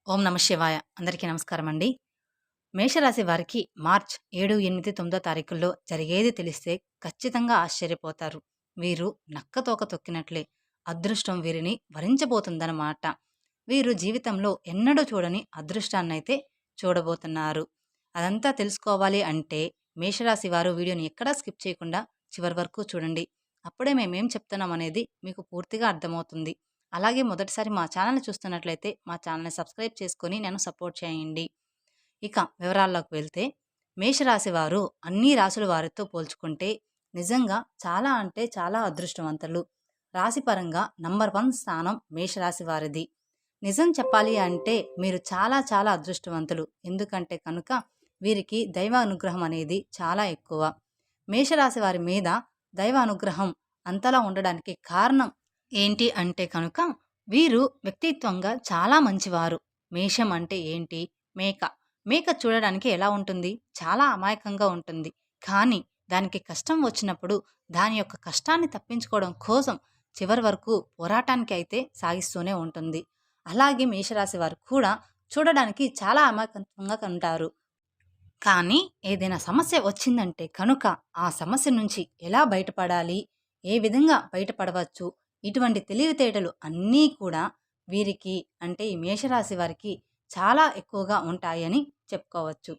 ఓం నమ శివాయ. అందరికీ నమస్కారం అండి. మేషరాశి వారికి మార్చ్ 7, 8, 9 తారీఖుల్లో జరిగేది తెలిస్తే ఖచ్చితంగా ఆశ్చర్యపోతారు. వీరు నక్కతోక తొక్కినట్లే అదృష్టం వీరిని వరించబోతుందన్నమాట. వీరు జీవితంలో ఎన్నడూ చూడని అదృష్టాన్నైతే చూడబోతున్నారు. అదంతా తెలుసుకోవాలి అంటే మేషరాశి వారు వీడియోని ఎక్కడా స్కిప్ చేయకుండా చివరి వరకు చూడండి. అప్పుడే మేమేం చెప్తున్నాం అనేది మీకు పూర్తిగా అర్థమవుతుంది. అలాగే మొదటిసారి మా ఛానల్‌ని చూస్తున్నట్లయితే మా ఛానల్‌ని సబ్స్క్రైబ్ చేసుకొని నన్ను సపోర్ట్ చేయండి. ఇక వివరాల్లోకి వెళ్తే మేషరాశి వారు అన్ని రాసుల వారితో పోల్చుకుంటే నిజంగా చాలా అంటే చాలా అదృష్టవంతులు. రాశిపరంగా నంబర్ 1 స్థానం మేషరాశి వారిది. నిజం చెప్పాలి అంటే మీరు చాలా చాలా అదృష్టవంతులు. ఎందుకంటే కనుక వీరికి దైవ అనుగ్రహం అనేది చాలా ఎక్కువ. మేషరాశి వారి మీద దైవ అనుగ్రహం అంతలా ఉండడానికి కారణం ఏంటి అంటే కనుక వీరు వ్యక్తిత్వంగా చాలా మంచివారు. మేషం అంటే ఏంటి? మేక. మేక చూడడానికి ఎలా ఉంటుంది? చాలా అమాయకంగా ఉంటుంది. కానీ దానికి కష్టం వచ్చినప్పుడు దాని యొక్క కష్టాన్ని తప్పించుకోవడం కోసం చివరి వరకు పోరాటానికి అయితే సాగిస్తూనే ఉంటుంది. అలాగే మేషరాశి వారు కూడా చూడడానికి చాలా అమాయకత్వంగా ఉంటారు. కానీ ఏదైనా సమస్య వచ్చిందంటే కనుక ఆ సమస్య నుంచి ఎలా బయటపడాలి? ఏ విధంగా బయటపడవచ్చు? ఇటువంటి తెలివితేటలు అన్నీ కూడా వీరికి అంటే ఈ మేషరాశి వారికి చాలా ఎక్కువగా ఉంటాయని చెప్పుకోవచ్చు.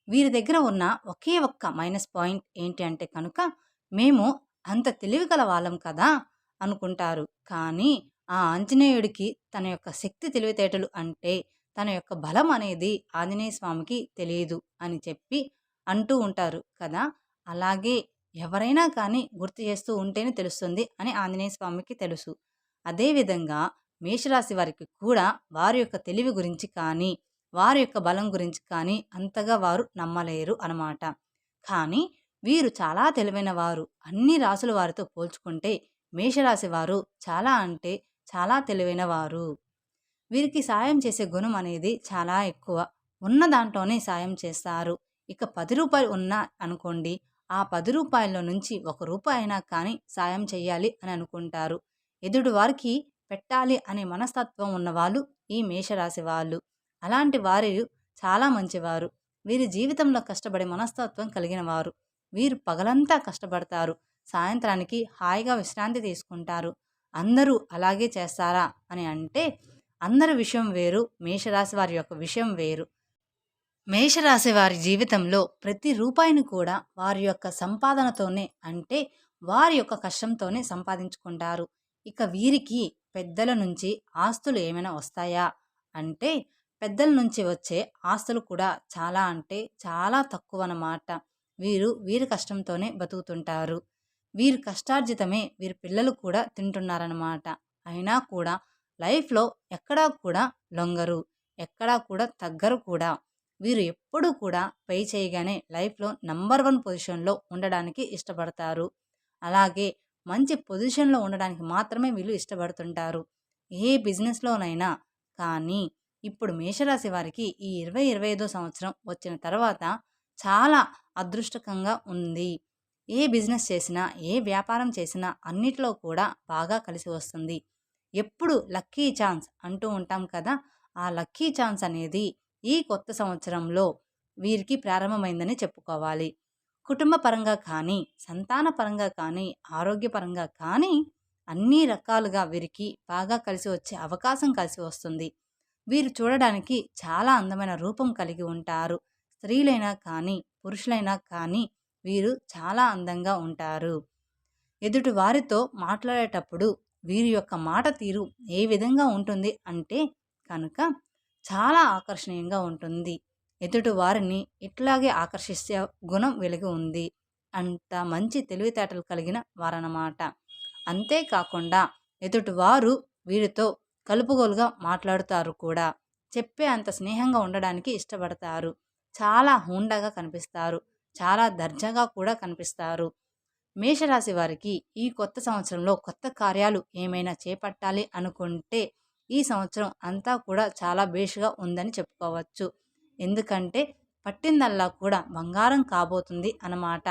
వీరి దగ్గర ఉన్న ఒకే ఒక్క మైనస్ పాయింట్ ఏంటి అంటే కనుక మేము అంత తెలివిగల వాళ్ళం కదా అనుకుంటారు. కానీ ఆ ఆంజనేయుడికి తన యొక్క శక్తి తెలివితేటలు అంటే తన యొక్క బలం అనేది ఆంజనేయ స్వామికి తెలియదు అని చెప్పి అంటూ ఉంటారు కదా. అలాగే ఎవరైనా కానీ గుర్తు చేస్తూ ఉంటేనే తెలుస్తుంది అని ఆంజనేయ స్వామికి తెలుసు. అదేవిధంగా మేషరాశి వారికి కూడా వారి యొక్క తెలివి గురించి కానీ వారి యొక్క బలం గురించి కానీ అంతగా వారు నమ్మలేరు అనమాట. కానీ వీరు చాలా తెలివైన వారు. అన్ని రాసుల వారితో పోల్చుకుంటే మేషరాశి వారు చాలా అంటే చాలా తెలివైన వారు. వీరికి సాయం చేసే గుణం అనేది చాలా ఎక్కువ. ఉన్న దాంట్లోనే సాయం చేస్తారు. ఇక రూ. 10 ఉన్నా అనుకోండి, ఆ రూ. 10 నుంచి రూపాయి అయినా కానీ సాయం చేయాలి అని అనుకుంటారు. ఎదుటి వారికి పెట్టాలి అనే మనస్తత్వం ఉన్నవాళ్ళు ఈ మేషరాశి వాళ్ళు. అలాంటి వారు చాలా మంచివారు. వీరి జీవితంలో కష్టపడే మనస్తత్వం కలిగిన వారు. వీరు పగలంతా కష్టపడతారు. సాయంత్రానికి హాయిగా విశ్రాంతి తీసుకుంటారు. అందరూ అలాగే చేస్తారా అని అంటే అందరి విషయం వేరు. మేషరాశి వారి యొక్క విషయం వేరు. మేషరాశి వారి జీవితంలో ప్రతి రూపాయిని కూడా వారి యొక్క సంపాదనతోనే అంటే వారి యొక్క కష్టంతోనే సంపాదించుకుంటారు. ఇక వీరికి పెద్దల నుంచి ఆస్తులు ఏమైనా వస్తాయా అంటే పెద్దల నుంచి వచ్చే ఆస్తులు కూడా చాలా అంటే చాలా తక్కువ అన్నమాట. వీరి కష్టంతోనే బతుకుతుంటారు. వీరి కష్టార్జితమే వీరి పిల్లలు కూడా తింటున్నారన్నమాట. అయినా కూడా లైఫ్లో ఎక్కడా కూడా లొంగరు, ఎక్కడా కూడా తగ్గరు కూడా. వీరు ఎప్పుడూ కూడా పై చేయగానే లైఫ్లో నంబర్ 1 పొజిషన్లో ఉండడానికి ఇష్టపడతారు. అలాగే మంచి పొజిషన్లో ఉండడానికి మాత్రమే వీళ్ళు ఇష్టపడుతుంటారు ఏ బిజినెస్లోనైనా. కానీ ఇప్పుడు మేషరాశి వారికి ఈ 2025 సంవత్సరం వచ్చిన తర్వాత చాలా అదృష్టకంగా ఉంది. ఏ బిజినెస్ చేసినా ఏ వ్యాపారం చేసినా అన్నిట్లో కూడా బాగా కలిసి వస్తుంది. ఎప్పుడు లక్కీ ఛాన్స్ అంటూ ఉంటాం కదా, ఆ లక్కీ ఛాన్స్ అనేది ఈ కొత్త సంవత్సరంలో వీరికి ప్రారంభమైందని చెప్పుకోవాలి. కుటుంబ పరంగా కానీ సంతాన పరంగా కానీ ఆరోగ్యపరంగా కానీ అన్ని రకాలుగా వీరికి బాగా కలిసి వచ్చే అవకాశం కలిసి వస్తుంది. వీరు చూడడానికి చాలా అందమైన రూపం కలిగి ఉంటారు. స్త్రీలైనా కానీ పురుషులైనా కానీ వీరు చాలా అందంగా ఉంటారు. ఎదుటి వారితో మాట్లాడేటప్పుడు వీరి యొక్క మాట తీరు ఏ విధంగా ఉంటుంది అంటే కనుక చాలా ఆకర్షణీయంగా ఉంటుంది. ఎదుటి వారిని ఇట్లాగే ఆకర్షించే గుణం వీళ్ళకి ఉంది. అంత మంచి తెలివితేటలు కలిగిన వారన్నమాట. అంతేకాకుండా ఎదుటివారు వీరితో కలుపుగోలుగా మాట్లాడుతారు కూడా. చెప్పే అంత స్నేహంగా ఉండడానికి ఇష్టపడతారు. చాలా హుందాగా కనిపిస్తారు. చాలా దర్జాగా కూడా కనిపిస్తారు. మేషరాశి వారికి ఈ కొత్త సంవత్సరంలో కొత్త కార్యాలు ఏమైనా చేపట్టాలి అనుకుంటే ఈ సంవత్సరం అంతా కూడా చాలా బేషుగా ఉందని చెప్పుకోవచ్చు. ఎందుకంటే పట్టిందల్లా కూడా బంగారం కాబోతుంది అన్నమాట.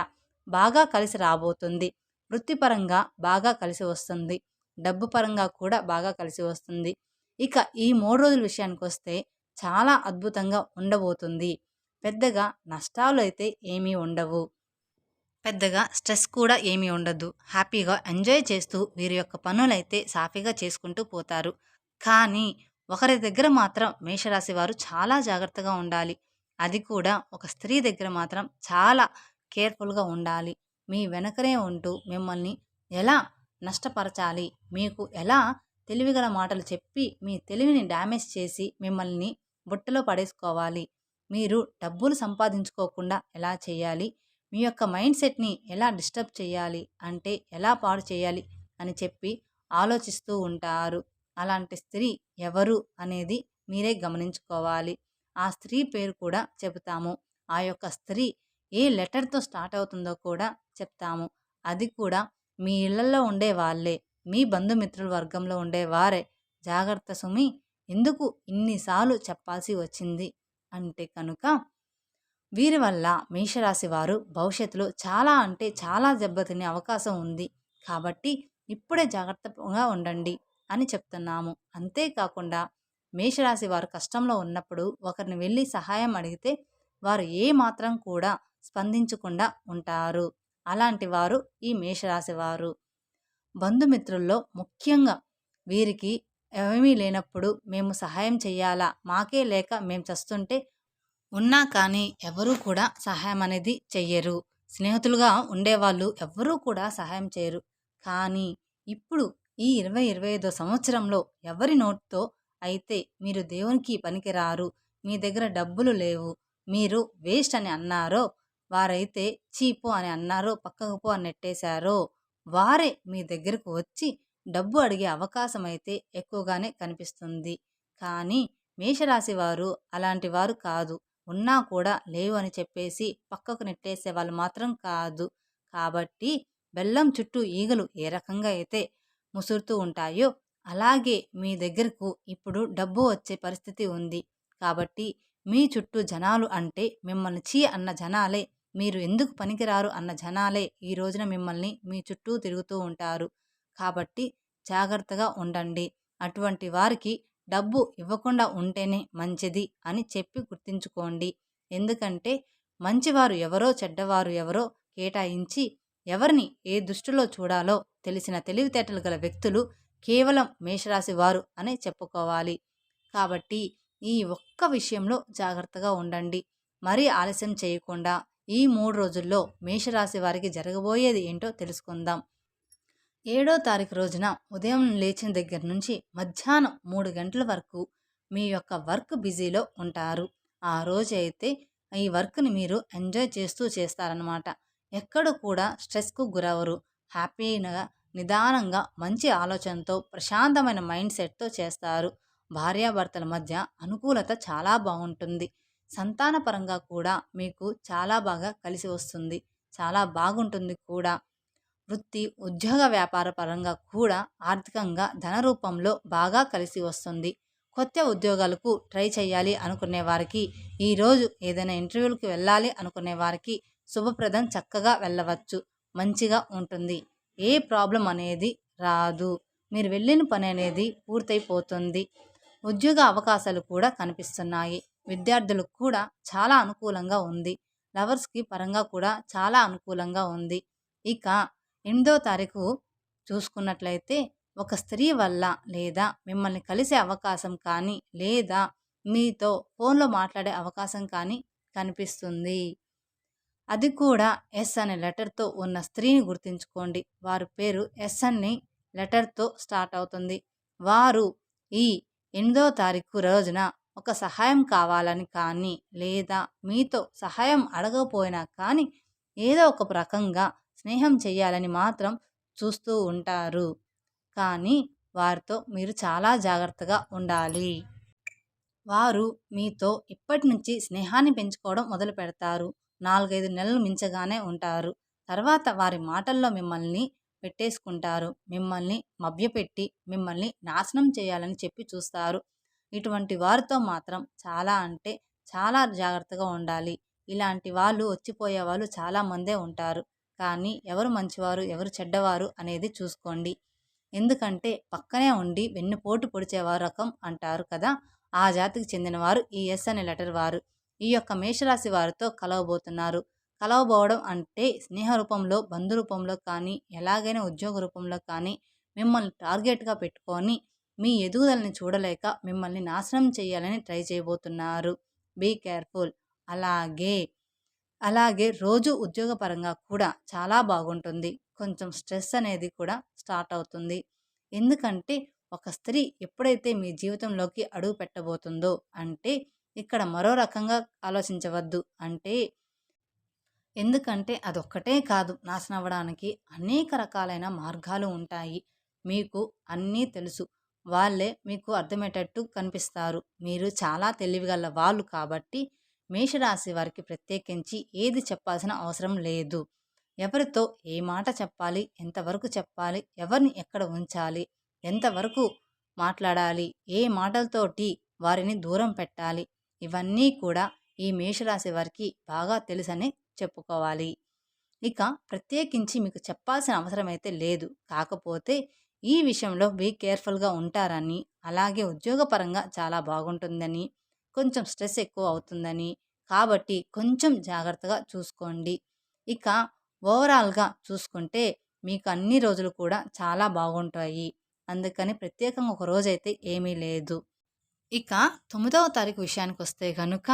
బాగా కలిసి రాబోతుంది. వృత్తిపరంగా బాగా కలిసి వస్తుంది. డబ్బు పరంగా కూడా బాగా కలిసి వస్తుంది. ఇక ఈ 3 రోజుల విషయానికి వస్తే చాలా అద్భుతంగా ఉండబోతుంది. పెద్దగా నష్టాలు అయితే ఏమీ ఉండవు. పెద్దగా స్ట్రెస్ కూడా ఏమీ ఉండదు. హ్యాపీగా ఎంజాయ్ చేస్తూ వీరి యొక్క పనులైతే సాఫీగా చేసుకుంటూ పోతారు. కానీ ఒకరి దగ్గర మాత్రం మేషరాశి వారు చాలా జాగ్రత్తగా ఉండాలి. అది కూడా ఒక స్త్రీ దగ్గర మాత్రం చాలా కేర్‌ఫుల్‌గా ఉండాలి. మీ వెనకనే ఉంటూ మిమ్మల్ని ఎలా నష్టపరచాలి, మీకు ఎలా తెలివిగల మాటలు చెప్పి మీ తెలివిని డ్యామేజ్ చేసి మిమ్మల్ని బుట్టలో పడేసుకోవాలి. మీరు డబ్బులు సంపాదించుకోకుండా ఎలా చేయాలి, మీ యొక్క మైండ్ సెట్‌ని ఎలా డిస్టర్బ్ చేయాలి, అంటే ఎలా పాడు చేయాలి అని చెప్పి ఆలోచిస్తూ ఉంటారు. అలాంటి స్త్రీ ఎవరు అనేది మీరే గమనించుకోవాలి. ఆ స్త్రీ పేరు కూడా చెబుతాము. ఆ యొక్క స్త్రీ ఏ లెటర్‌తో స్టార్ట్ అవుతుందో కూడా చెప్తాము. అది కూడా మీ ఇళ్లల్లో ఉండే వాళ్ళే. మీ బంధుమిత్రుల వర్గంలో ఉండేవారే. జాగ్రత్త సుమి! ఎందుకు ఇన్ని సార్లు చెప్పాల్సి వచ్చింది అంటే కనుక వీరి వల్ల మేషరాశి వారు భవిష్యత్తులో చాలా అంటే చాలా దెబ్బతినే అవకాశం ఉంది. కాబట్టి ఇప్పుడే జాగ్రత్తగా ఉండండి అని చెప్తున్నాము. అంతేకాకుండా మేషరాశి వారు కష్టంలో ఉన్నప్పుడు ఒకరిని వెళ్ళి సహాయం అడిగితే వారు ఏ మాత్రం కూడా స్పందించకుండా ఉంటారు. అలాంటి వారు ఈ మేషరాశి వారు. బంధుమిత్రుల్లో ముఖ్యంగా వీరికి ఏమీ లేనప్పుడు మేము సహాయం చెయ్యాలా? మాకే లేక మేము చస్తుంటే ఉన్నా కానీ ఎవరూ కూడా సహాయం అనేది చెయ్యరు. స్నేహితులుగా ఉండేవాళ్ళు ఎవ్వరూ కూడా సహాయం చేయరు. కానీ ఇప్పుడు ఈ 2025 సంవత్సరంలో ఎవరి నోటితో అయితే మీరు దేవునికి పనికిరారు, మీ దగ్గర డబ్బులు లేవు, మీరు వేస్ట్ అని అన్నారో, వారైతే ఛీ పో అని అన్నారో, పక్కకు పో అని నెట్టేశారో, వారే మీ దగ్గరకు వచ్చి డబ్బు అడిగే అవకాశం అయితే ఎక్కువగానే కనిపిస్తుంది. కానీ మేషరాశి వారు అలాంటి వారు కాదు. ఉన్నా కూడా లేవు అని చెప్పేసి పక్కకు నెట్టేసే వాళ్ళు మాత్రం కాదు. కాబట్టి బెల్లం చుట్టూ ఈగలు ఏ రకంగా అయితే ముసురుతూ ఉంటాయో, అలాగే మీ దగ్గరకు ఇప్పుడు డబ్బు వచ్చే పరిస్థితి ఉంది. కాబట్టి మీ చుట్టూ జనాలు అంటే మిమ్మల్ని ఛీ అన్న జనాలే, మీరు ఎందుకు పనికిరారు అన్న జనాలే ఈ రోజున మిమ్మల్ని మీ చుట్టూ తిరుగుతూ ఉంటారు. కాబట్టి జాగ్రత్తగా ఉండండి. అటువంటి వారికి డబ్బు ఇవ్వకుండా ఉంటేనే మంచిది అని చెప్పి గుర్తుంచుకోండి. ఎందుకంటే మంచివారు ఎవరో చెడ్డవారు ఎవరో కేటాయించి ఎవరిని ఏ దృష్టిలో చూడాలో తెలిసిన తెలివితేటలు గల వ్యక్తులు కేవలం మేషరాశి వారు అనే చెప్పుకోవాలి. కాబట్టి ఈ ఒక్క విషయంలో జాగ్రత్తగా ఉండండి. మరీ ఆలస్యం చేయకుండా ఈ 3 రోజుల్లో మేషరాశి వారికి జరగబోయేది ఏంటో తెలుసుకుందాం. 7వ తారీఖు రోజున ఉదయం లేచిన దగ్గర నుంచి మధ్యాహ్నం 3 గంటల వరకు మీ యొక్క వర్క్ బిజీలో ఉంటారు. ఆ రోజైతే ఈ వర్క్‌ని మీరు ఎంజాయ్ చేస్తూ చేస్తారనమాట. ఎక్కడ కూడా స్ట్రెస్‌కు గురవ్వరు. హ్యాపీగా, నిదానంగా, మంచి ఆలోచనతో, ప్రశాంతమైన మైండ్ సెట్‌తో చేస్తారు. భార్యాభర్తల మధ్య అనుకూలత చాలా బాగుంటుంది. సంతానపరంగా కూడా మీకు చాలా బాగా కలిసి వస్తుంది. చాలా బాగుంటుంది కూడా. వృత్తి, ఉద్యోగ వ్యాపార పరంగా కూడా ఆర్థికంగా ధన రూపంలో బాగా కలిసి వస్తుంది. కొత్త ఉద్యోగాలకు ట్రై చేయాలి అనుకునే వారికి, ఈరోజు ఏదైనా ఇంటర్వ్యూలకు వెళ్ళాలి అనుకునే వారికి శుభప్రదం, చక్కగా వెళ్ళవచ్చు. మంచిగా ఉంటుంది. ఏ ప్రాబ్లం అనేది రాదు. మీరు వెళ్ళిన పని అనేది పూర్తయిపోతుంది. ఉద్యోగ అవకాశాలు కూడా కనిపిస్తున్నాయి. విద్యార్థులకు కూడా చాలా అనుకూలంగా ఉంది. లవర్స్‌కి పరంగా కూడా చాలా అనుకూలంగా ఉంది. ఇక 8వ తారీఖు చూసుకున్నట్లయితే ఒక స్త్రీ వల్ల లేదా మిమ్మల్ని కలిసే అవకాశం కానీ, లేదా మీతో ఫోన్‌లో మాట్లాడే అవకాశం కానీ కనిపిస్తుంది. అది కూడా ఎస్ అనే లెటర్‌తో ఉన్న స్త్రీని గుర్తుంచుకోండి. వారి పేరు ఎస్ అని లెటర్‌తో స్టార్ట్ అవుతుంది. వారు ఈ 8వ తారీఖు రోజున ఒక సహాయం కావాలని కానీ, లేదా మీతో సహాయం అడగకపోయినా కానీ, ఏదో ఒక రకంగా స్నేహం చేయాలని మాత్రం చూస్తూ ఉంటారు. కానీ వారితో మీరు చాలా జాగ్రత్తగా ఉండాలి. వారు మీతో ఇప్పటి నుంచి స్నేహాన్ని పెంచుకోవడం మొదలు పెడతారు. 4, 5 నెలలు మించగానే ఉంటారు. తర్వాత వారి మాటల్లో మిమ్మల్ని పెట్టేసుకుంటారు. మిమ్మల్ని మభ్యపెట్టి మిమ్మల్ని నాశనం చేయాలని చెప్పి చూస్తారు. ఇటువంటి వారితో మాత్రం చాలా అంటే చాలా జాగ్రత్తగా ఉండాలి. ఇలాంటి వాళ్ళు వచ్చిపోయే వాళ్ళు చాలామందే ఉంటారు. కానీ ఎవరు మంచివారు, ఎవరు చెడ్డవారు అనేది చూసుకోండి. ఎందుకంటే పక్కనే ఉండి వెన్నుపోటు పొడిచేవారు రకం అంటారు కదా! ఆ జాతికి చెందినవారు ఈ ఎస్ అనే లెటర్ వారు. ఈ యొక్క మేషరాశి వారితో కలవబోతున్నారు. కలవబోవడం అంటే స్నేహ రూపంలో, బంధు రూపంలో కానీ, ఎలాగైనా ఉద్యోగ రూపంలో కానీ మిమ్మల్ని టార్గెట్‌గా పెట్టుకొని మీ ఎదుగుదలని చూడలేక మిమ్మల్ని నాశనం చేయాలని ట్రై చేయబోతున్నారు. Be careful. అలాగే, అలాగే రోజు ఉద్యోగపరంగా కూడా చాలా బాగుంటుంది. కొంచెం స్ట్రెస్ అనేది కూడా స్టార్ట్ అవుతుంది. ఎందుకంటే ఒక స్త్రీ ఎప్పుడైతే మీ జీవితంలోకి అడుగు పెట్టబోతుందో అంటే ఇక్కడ మరో రకంగా ఆలోచించవద్దు. ఎందుకంటే అదొక్కటే కాదు, నాశనం అవ్వడానికి అనేక రకాలైన మార్గాలు ఉంటాయి. మీకు అన్నీ తెలుసు. వాళ్ళే మీకు అర్థమయ్యేటట్టు కనిపిస్తారు. మీరు చాలా తెలివిగల వాళ్ళు కాబట్టి మేషరాశి వారికి ప్రత్యేకించి ఏది చెప్పాల్సిన అవసరం లేదు. ఎవరితో ఏ మాట చెప్పాలి, ఎంతవరకు చెప్పాలి, ఎవరిని ఎక్కడ ఉంచాలి, ఎంతవరకు మాట్లాడాలి, ఏ మాటలతోటి వారిని దూరం పెట్టాలి, ఇవన్నీ కూడా ఈ మేషరాశి వారికి బాగా తెలుసని చెప్పుకోవాలి. ఇక ప్రత్యేకించి మీకు చెప్పాల్సిన అవసరం అయితే లేదు. కాకపోతే ఈ విషయంలో బీ కేర్‌ఫుల్‌గా ఉంటారని, అలాగే ఉద్యోగపరంగా చాలా బాగుంటుందని, కొంచెం స్ట్రెస్ ఎక్కువ అవుతుందని, కాబట్టి కొంచెం జాగ్రత్తగా చూసుకోండి. ఇక ఓవరాల్‌గా చూసుకుంటే మీకు అన్ని రోజులు కూడా చాలా బాగుంటాయి. అందుకని ప్రత్యేకంగా ఒక రోజైతే ఏమీ లేదు. ఇక 9వ తారీఖు విషయానికొస్తే గనుక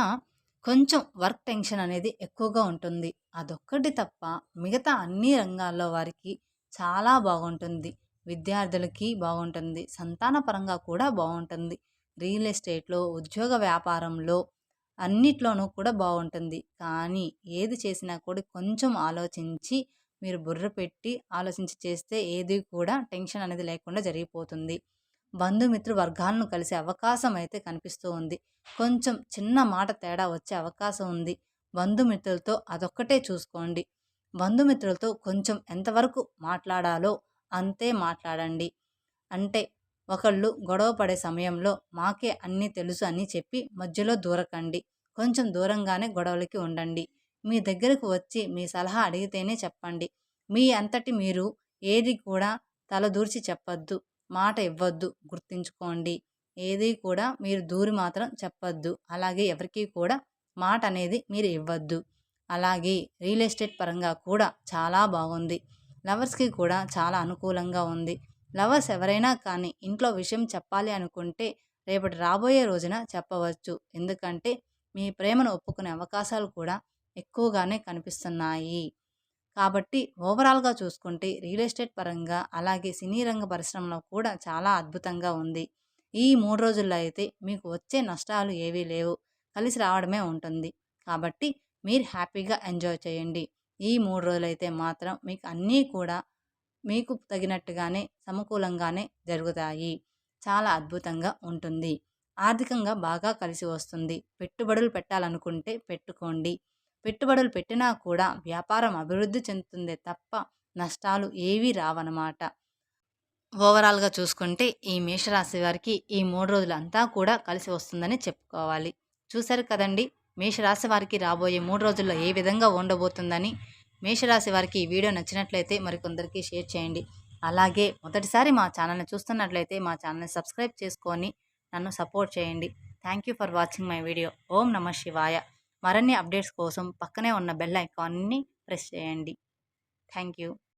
కొంచెం వర్క్ టెన్షన్ అనేది ఎక్కువగా ఉంటుంది. అదొక్కటి తప్ప మిగతా అన్ని రంగాల్లో వారికి చాలా బాగుంటుంది. విద్యార్థులకి బాగుంటుంది. సంతానపరంగా కూడా బాగుంటుంది. రియల్ ఎస్టేట్‌లో, ఉద్యోగ వ్యాపారంలో అన్నిట్లోనూ కూడా బాగుంటుంది. కానీ ఏది చేసినా కూడా కొంచెం ఆలోచించి మీరు బుర్ర పెట్టి ఆలోచించి చేస్తే ఏది కూడా టెన్షన్ అనేది లేకుండా జరిగిపోతుంది. బంధుమిత్రు వర్గాలను కలిసే అవకాశం అయితే కనిపిస్తూ ఉంది. కొంచెం చిన్న మాట తేడా వచ్చే అవకాశం ఉంది. బంధుమిత్రులతో అదొక్కటే చూసుకోండి. బంధుమిత్రులతో కొంచెం ఎంతవరకు మాట్లాడాలో అంతే మాట్లాడండి. అంటే ఒకళ్ళు గొడవ పడే సమయంలో మాకే అన్నీ తెలుసు అని చెప్పి మధ్యలో దూరకండి. కొంచెం దూరంగానే గొడవలకి ఉండండి. మీ దగ్గరకు వచ్చి మీ సలహా అడిగితేనే చెప్పండి. మీ అంతటి మీరు ఏది కూడా తలదూర్చి చెప్పొద్దు. మాట ఇవ్వద్దు. గుర్తుంచుకోండి. ఏది కూడా మీరు దూరి మాత్రం చెప్పొద్దు. అలాగే ఎవరికీ కూడా మాట అనేది మీరు ఇవ్వద్దు. అలాగే రియల్ ఎస్టేట్ పరంగా కూడా చాలా బాగుంది. లవర్స్‌కి కూడా చాలా అనుకూలంగా ఉంది. లవర్స్ ఎవరైనా కానీ ఇంట్లో విషయం చెప్పాలి అనుకుంటే రేపటి రాబోయే రోజున చెప్పవచ్చు. ఎందుకంటే మీ ప్రేమను ఒప్పుకునే అవకాశాలు కూడా ఎక్కువగానే కనిపిస్తున్నాయి. కాబట్టి ఓవరాల్‌గా చూసుకుంటే రియల్ ఎస్టేట్ పరంగా, అలాగే సినీ రంగ పరిశ్రమలో కూడా చాలా అద్భుతంగా ఉంది. ఈ 3 రోజుల్లో అయితే మీకు వచ్చే నష్టాలు ఏవీ లేవు. కలిసి రావడమే ఉంటుంది. కాబట్టి మీరు హ్యాపీగా ఎంజాయ్ చేయండి. ఈ 3 రోజులైతే మాత్రం మీకు అన్నీ కూడా మీకు తగినట్టుగానే, సమకూలంగానే జరుగుతాయి. చాలా అద్భుతంగా ఉంటుంది. ఆర్థికంగా బాగా కలిసి వస్తుంది. పెట్టుబడులు పెట్టాలనుకుంటే పెట్టుకోండి. పెట్టుబడులు పెట్టినా కూడా వ్యాపారం అభివృద్ధి చెందుతుందే తప్ప నష్టాలు ఏవీ రావనమాట. ఓవరాల్‌గా చూసుకుంటే ఈ మేషరాశి వారికి ఈ 3 రోజులంతా కూడా కలిసి వస్తుందని చెప్పుకోవాలి. చూసారు కదండీ! మేషరాశి వారికి రాబోయే 3 రోజుల్లో ఏ విధంగా ఉండబోతుందని. మేషరాశి వారికి ఈ వీడియో నచ్చినట్లయితే మరికొందరికి షేర్ చేయండి. అలాగే మొదటిసారి మా ఛానల్‌ని చూస్తున్నట్లయితే మా ఛానల్‌ని సబ్స్క్రైబ్ చేసుకొని నన్ను సపోర్ట్ చేయండి. Thank you for watching my video. ఓం నమః శివాయ. మరిన్ని అప్డేట్స్ కోసం పక్కనే ఉన్న బెల్ ఐకాన్‌ని ప్రెస్ చేయండి. Thank you.